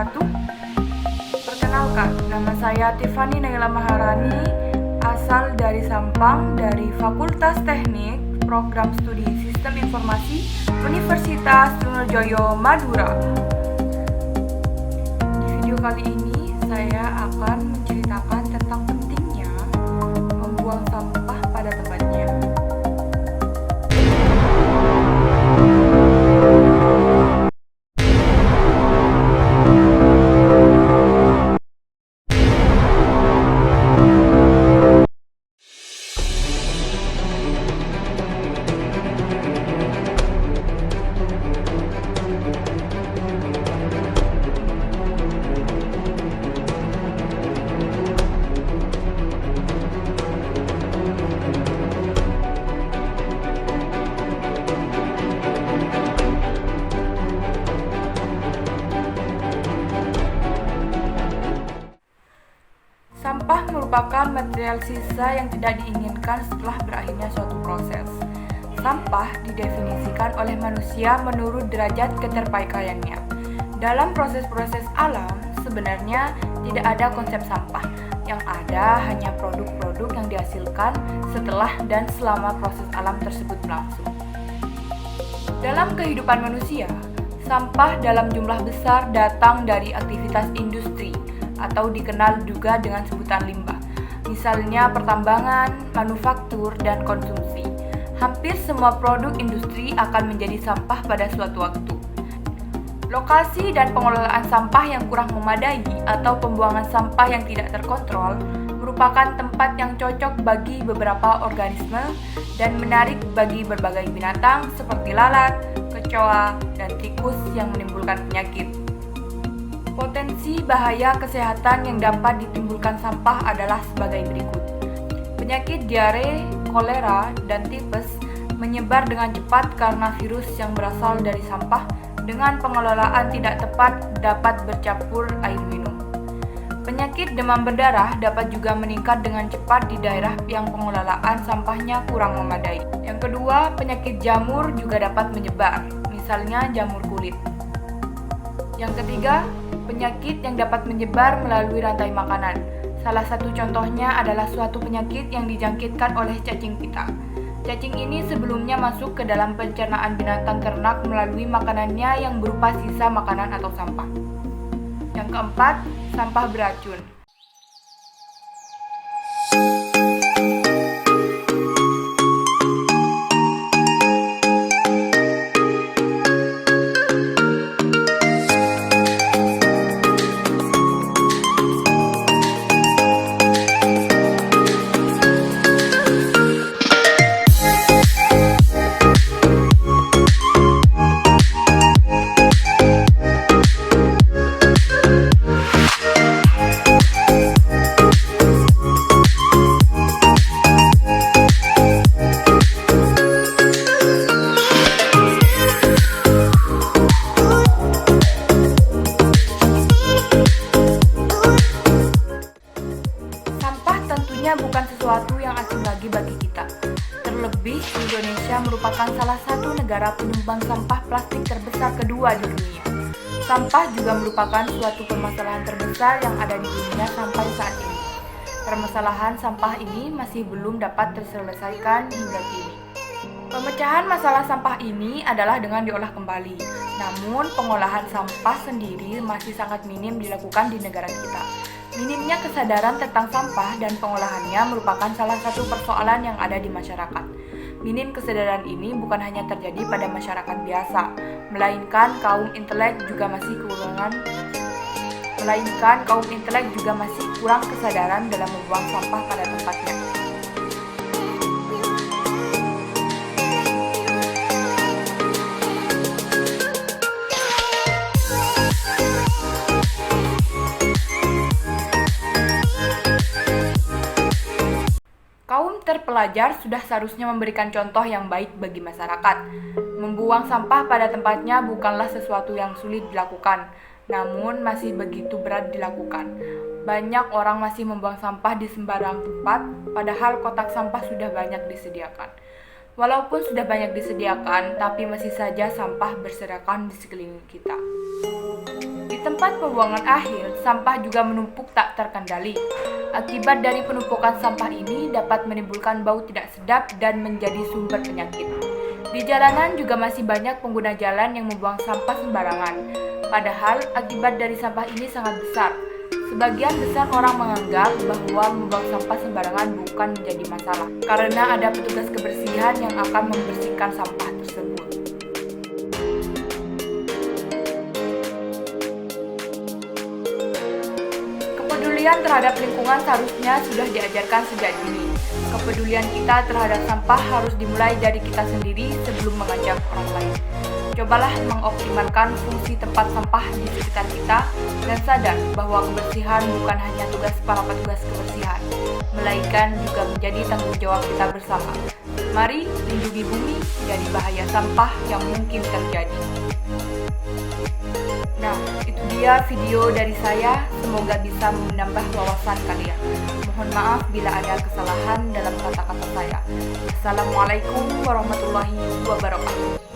membantu? Perkenalkan, nama saya Tiffany Naila Maharani, asal dari Sampang, dari Fakultas Teknik, Program Studi Sistem Informasi, Universitas Trunojoyo, Madura. Di video kali ini, saya akan menceritakan tentang pentingnya membuang sampah pada tempatnya. Sampah merupakan material sisa yang tidak diinginkan setelah berakhirnya suatu proses. Sampah didefinisikan oleh manusia menurut derajat keterpakaiannya. Dalam proses-proses alam, sebenarnya tidak ada konsep sampah. Yang ada hanya produk-produk yang dihasilkan setelah dan selama proses alam tersebut berlangsung. Dalam kehidupan manusia, sampah dalam jumlah besar datang dari aktivitas industri atau dikenal juga dengan sebutan limbah, misalnya pertambangan, manufaktur, dan konsumsi. Hampir semua produk industri akan menjadi sampah pada suatu waktu. Lokasi dan pengelolaan sampah yang kurang memadai atau pembuangan sampah yang tidak terkontrol merupakan tempat yang cocok bagi beberapa organisme dan menarik bagi berbagai binatang seperti lalat, kecoa, dan tikus yang menimbulkan penyakit. Potensi bahaya kesehatan yang dapat ditimbulkan sampah adalah sebagai berikut. Penyakit diare, kolera, dan tipes menyebar dengan cepat karena virus yang berasal dari sampah dengan pengelolaan tidak tepat dapat bercampur air minum. Penyakit demam berdarah dapat juga meningkat dengan cepat di daerah yang pengelolaan sampahnya kurang memadai. Yang kedua, penyakit jamur juga dapat menyebar, misalnya jamur kulit. Yang ketiga, penyakit yang dapat menyebar melalui rantai makanan. Salah satu contohnya adalah suatu penyakit yang dijangkitkan oleh cacing pita. Cacing ini sebelumnya masuk ke dalam pencernaan binatang ternak melalui makanannya yang berupa sisa makanan atau sampah. Yang keempat, sampah beracun. Bukan sesuatu yang asing lagi bagi kita. Terlebih, Indonesia merupakan salah satu negara penyumbang sampah plastik terbesar kedua di dunia. Sampah juga merupakan suatu permasalahan terbesar yang ada di dunia sampai saat ini. Permasalahan sampah ini masih belum dapat terselesaikan hingga kini. Pemecahan masalah sampah ini adalah dengan diolah kembali. Namun, pengolahan sampah sendiri masih sangat minim dilakukan di negara kita. Minimnya kesadaran tentang sampah dan pengolahannya merupakan salah satu persoalan yang ada di masyarakat. Minim kesadaran ini bukan hanya terjadi pada masyarakat biasa, melainkan kaum intelek juga masih kurang kesadaran dalam membuang sampah pada tempatnya. Kaum terpelajar sudah seharusnya memberikan contoh yang baik bagi masyarakat. Membuang sampah pada tempatnya bukanlah sesuatu yang sulit dilakukan, namun masih begitu berat dilakukan. Banyak orang masih membuang sampah di sembarang tempat, padahal kotak sampah sudah banyak disediakan. Walaupun sudah banyak disediakan, tapi masih saja sampah berserakan di sekeliling kita. Di tempat pembuangan akhir, sampah juga menumpuk tak terkendali. Akibat dari penumpukan sampah ini dapat menimbulkan bau tidak sedap dan menjadi sumber penyakit. Di jalanan juga masih banyak pengguna jalan yang membuang sampah sembarangan. Padahal akibat dari sampah ini sangat besar. Sebagian besar orang menganggap bahwa membuang sampah sembarangan bukan menjadi masalah, karena ada petugas kebersihan yang akan membersihkan sampah tersebut. Kepedulian terhadap lingkungan seharusnya sudah diajarkan sejak dini. Kepedulian kita terhadap sampah harus dimulai dari kita sendiri sebelum mengajak orang lain. Cobalah mengoptimalkan fungsi tempat sampah di sekitar kita dan sadar bahwa kebersihan bukan hanya tugas para petugas kebersihan, melainkan juga menjadi tanggung jawab kita bersama. Mari lindungi bumi dari bahaya sampah yang mungkin terjadi. Nah, itu dia video dari saya. Semoga bisa menambah wawasan kalian. Mohon maaf bila ada kesalahan dalam kata-kata saya. Assalamualaikum warahmatullahi wabarakatuh.